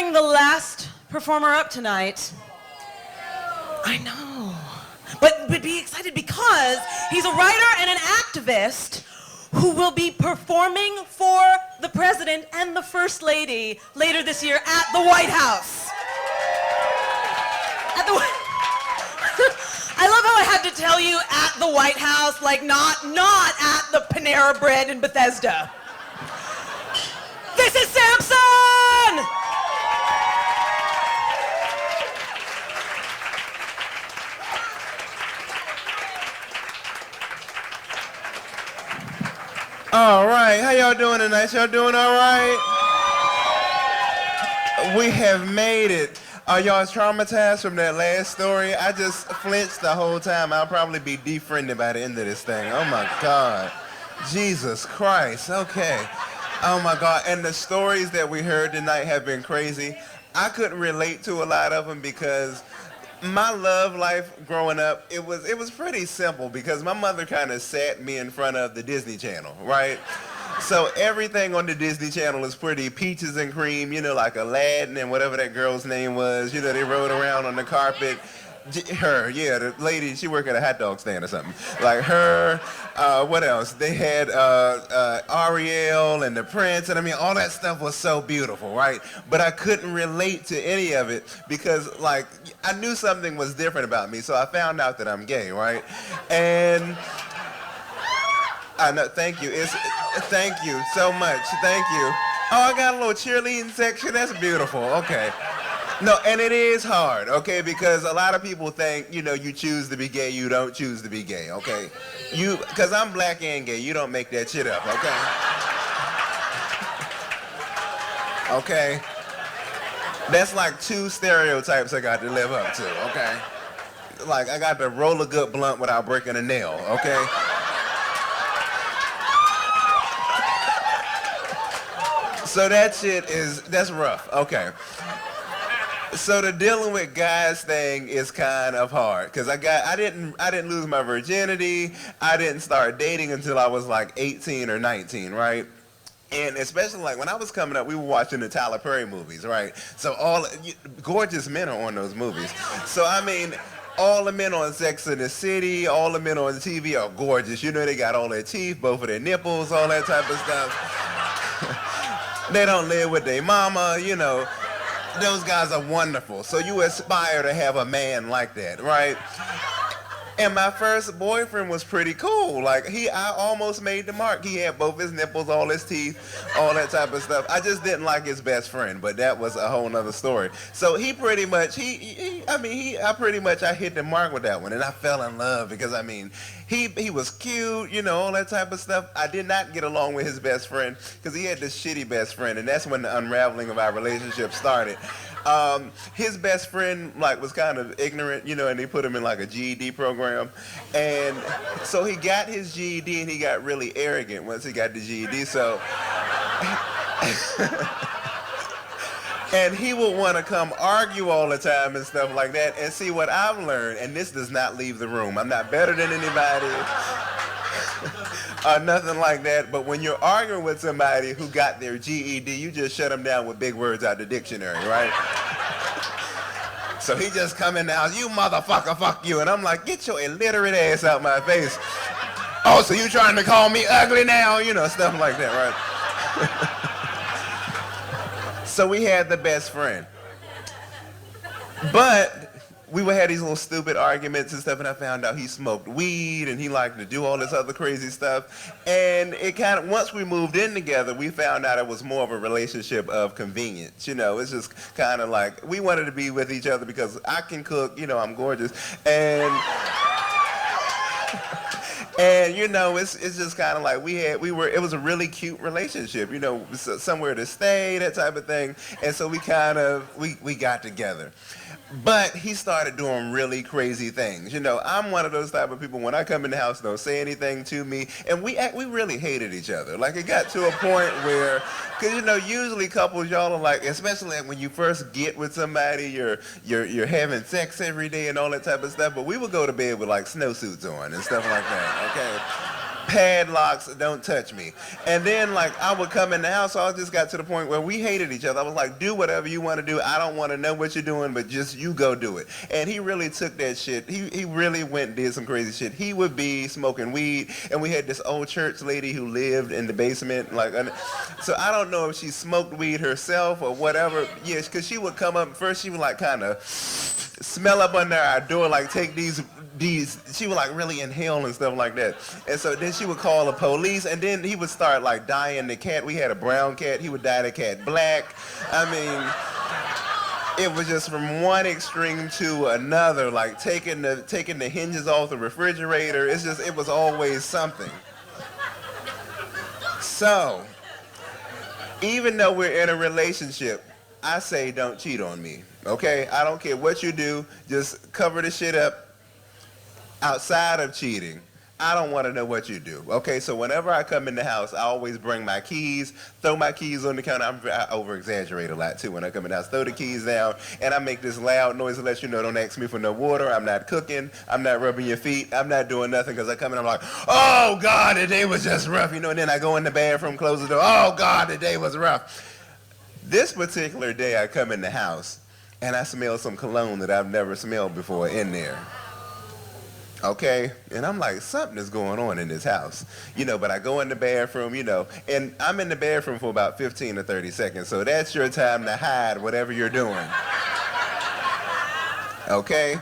bring the last performer up tonight. I know. But be excited because he's a writer and an activist who will be performing for the president and the first lady later this year at the White House. At the I love how I had to tell you at the White House, like not at the Panera Bread in Bethesda. This is Sampson! All right, how y'all doing tonight? Y'all doing all right? We have made it. Are y'all traumatized from that last story? I just flinched the whole time. I'll probably be defriended by the end of this thing. Oh my God. Jesus Christ. Okay. Oh my God. And the stories that we heard tonight have been crazy. I couldn't relate to a lot of them because my love life growing up, it was pretty simple because my mother kind of sat me in front of the Disney Channel, right? So everything on the Disney Channel is pretty peaches and cream, you know, like Aladdin and whatever that girl's name was. You know, they rode around on the carpet. Her, yeah, the lady, she worked at a hot dog stand or something. Like her, what else? They had Ariel and the Prince, and I mean, all that stuff was so beautiful, right? But I couldn't relate to any of it because, like, I knew something was different about me, so I found out that I'm gay, right? And I know, thank you. Thank you so much. Thank you. Oh, I got a little cheerleading section. That's beautiful. Okay. No, and it is hard, okay, because a lot of people think, you know, you choose to be gay, you don't choose to be gay, okay? Because I'm black and gay, you don't make that shit up, okay? Okay? That's like 2 stereotypes I got to live up to, okay? Like, I got to roll a good blunt without breaking a nail, okay? So that shit that's rough, okay. So the dealing with guys thing is kind of hard because I didn't lose my virginity. I didn't start dating until I was like 18 or 19, right? And especially like when I was coming up, we were watching the Tyler Perry movies, right? So all gorgeous men are on those movies. So I mean, all the men on Sex and the City, all the men on the TV are gorgeous. You know, they got all their teeth, both of their nipples, all that type of stuff. They don't live with their mama, you know. Those guys are wonderful. So you aspire to have a man like that, right? And my first boyfriend was pretty cool. Like, I almost made the mark. He had both his nipples, all his teeth, all that type of stuff. I just didn't like his best friend, but that was a whole nother story. So he pretty much, I hit the mark with that one, and I fell in love because, I mean, he was cute, you know, all that type of stuff. I did not get along with his best friend because he had this shitty best friend, and that's when the unraveling of our relationship started. His best friend was kind of ignorant, you know, and they put him in like a GED program. And so he got his GED and he got really arrogant once he got the GED. So, and he would want to come argue all the time and stuff like that. And see what I've learned, and this does not leave the room. I'm not better than anybody. Or nothing like that, but when you're arguing with somebody who got their GED, you just shut them down with big words out the dictionary, right? So he just come in now, you motherfucker, fuck you, and I'm like, get your illiterate ass out my face. Oh, so you trying to call me ugly now? You know, stuff like that, right? So we had the best friend. But we would have these little stupid arguments and stuff, and I found out he smoked weed and he liked to do all this other crazy stuff. And it kind of, once we moved in together, we found out it was more of a relationship of convenience. You know, it's just kind of like, we wanted to be with each other because I can cook, you know, I'm gorgeous. And you know, it's just kind of like it was a really cute relationship, you know, somewhere to stay, that type of thing. And so we got together. But he started doing really crazy things. You know, I'm one of those type of people, when I come in the house, don't say anything to me. And we really hated each other. Like, it got to a point where, because, you know, usually couples, y'all are like, especially like when you first get with somebody, you're having sex every day and all that type of stuff. But we would go to bed with like snowsuits on and stuff like that, okay? padlocks, don't touch me. And then like I would come in the house, so I just got to the point where we hated each other. I was like, do whatever you want to do. I don't want to know what you're doing, but just you go do it. And he really took that shit. He really went and did some crazy shit. He would be smoking weed, and we had this old church lady who lived in the basement. Like, so I don't know if she smoked weed herself or whatever. Yes, because she would come up first. She would like kind of smell up under our door, like take these, she would like really inhale and stuff like that. And so then she would call the police, and then he would start like dyeing the cat. We had a brown cat. He would dye the cat black. I mean, it was just from one extreme to another, like taking the hinges off the refrigerator. It was always something. So, even though we're in a relationship, I say don't cheat on me, okay? I don't care what you do, just cover the shit up outside of cheating. I don't want to know what you do, okay? So whenever I come in the house, I always bring my keys, throw my keys on the counter. I over-exaggerate a lot, too, when I come in the house. Throw the keys down, and I make this loud noise to let you know, don't ask me for no water. I'm not cooking. I'm not rubbing your feet. I'm not doing nothing, because I come in, I'm like, oh, God, the day was just rough, and then I go in the bathroom, close the door. Oh, God, the day was rough. This particular day, I come in the house, and I smell some cologne that I've never smelled before in there. Okay? And I'm like, something is going on in this house. But I go in the bathroom, and I'm in the bathroom for about 15 or 30 seconds, so that's your time to hide whatever you're doing. Okay?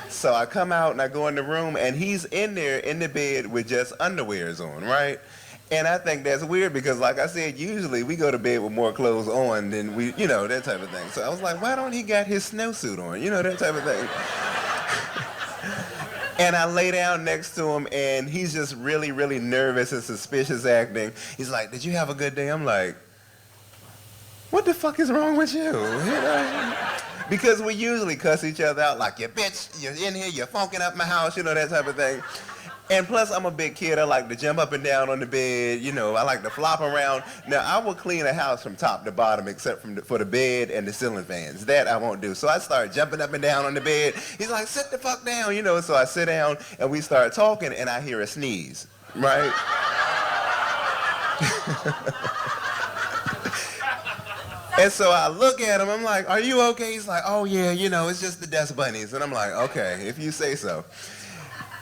So I come out, and I go in the room, and he's in there in the bed with just underwears on, right? And I think that's weird because, like I said, usually we go to bed with more clothes on than we, that type of thing. So I was like, why don't he got his snowsuit on? That type of thing. And I lay down next to him, and he's just really, really nervous and suspicious acting. He's like, did you have a good day? I'm like, what the fuck is wrong with you? Because we usually cuss each other out like, you bitch, you're in here, you're funking up my house, that type of thing. And plus, I'm a big kid. I like to jump up and down on the bed. I like to flop around. Now, I will clean a house from top to bottom except for the bed and the ceiling fans. That I won't do. So I start jumping up and down on the bed. He's like, sit the fuck down, So I sit down, and we start talking, and I hear a sneeze, right? And so I look at him. I'm like, are you okay? He's like, oh, yeah, it's just the dust bunnies. And I'm like, okay, if you say so.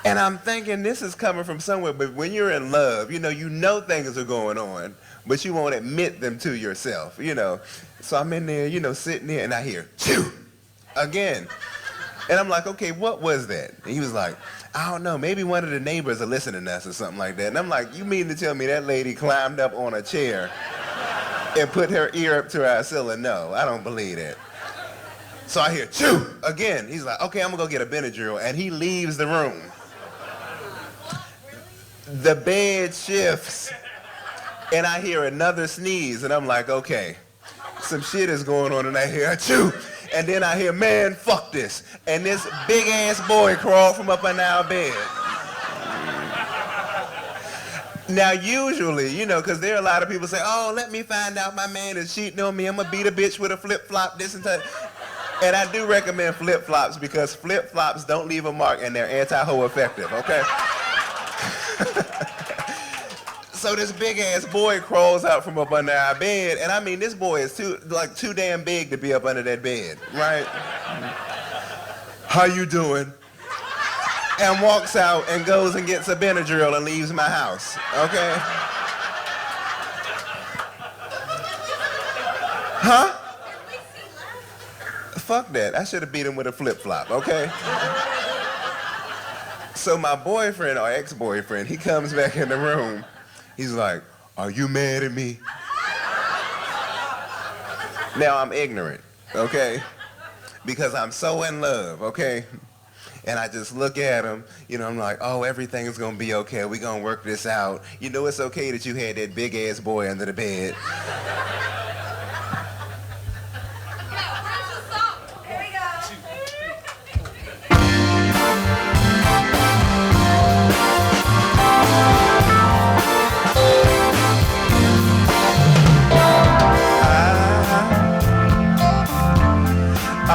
And I'm thinking this is coming from somewhere, but when you're in love, you know things are going on, but you won't admit them to yourself, So I'm in there, sitting there, and I hear, chew, again. And I'm like, okay, what was that? And he was like, I don't know, maybe one of the neighbors are listening to us or something like that. And I'm like, you mean to tell me that lady climbed up on a chair and put her ear up to our ceiling? No, I don't believe that. So I hear, chew, again. He's like, okay, I'm going to go get a Benadryl. And he leaves the room. The bed shifts, and I hear another sneeze, and I'm like, okay, some shit is going on, and I hear, achoo, and then I hear, man, fuck this, and this big-ass boy crawled from up under our bed. Now, usually, because there are a lot of people say, oh, let me find out my man is cheating on me, I'm gonna beat a bitch with a flip-flop, this and that. And I do recommend flip-flops, because flip-flops don't leave a mark, and they're anti-hoe effective, okay? So this big ass boy crawls out from up under our bed, and I mean this boy is too damn big to be up under that bed, right? How you doing? And walks out and goes and gets a Benadryl and leaves my house, okay? Huh? Fuck that. I should have beat him with a flip-flop, okay? So my boyfriend, or ex-boyfriend, he comes back in the room. He's like, are you mad at me? Now I'm ignorant, okay? Because I'm so in love, okay? And I just look at him, I'm like, oh, everything's gonna be okay. We're gonna work this out. It's okay that you had that big ass boy under the bed.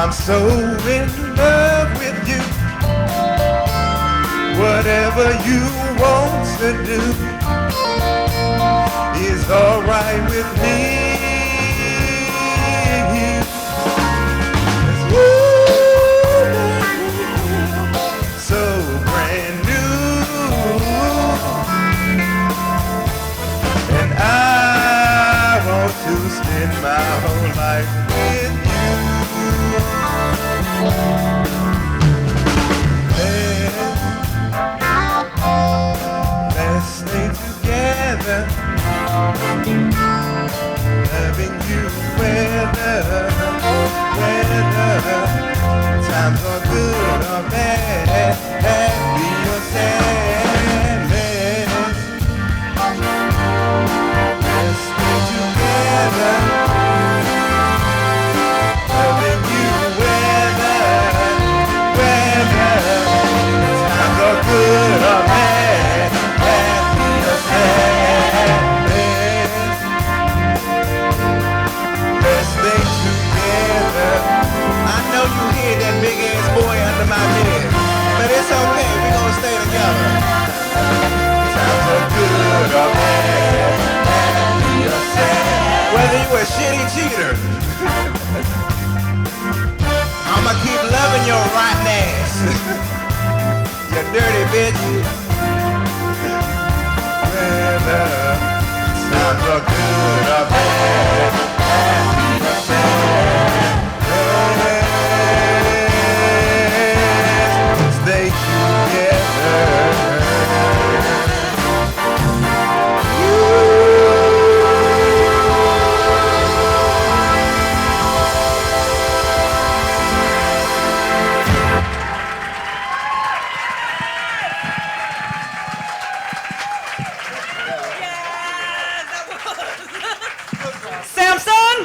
I'm so in love with you. Whatever you want, to do is alright with me. So brand new, and I want to spend my whole life with you. Let's stay together, loving you whether times are good or bad, happy or sad. Let's stay together, loving you whether times are good or bad, happy or sad. Let's stay together. I know you hear that big ass boy under my bed, but it's okay, we gonna stay together. Times are good or bad, happy or sad. Whether you a shitty cheater, I'ma keep loving your rotten ass. You dirty bitch. Whether times are good or bad, happy or sad. Stay together. Sampson?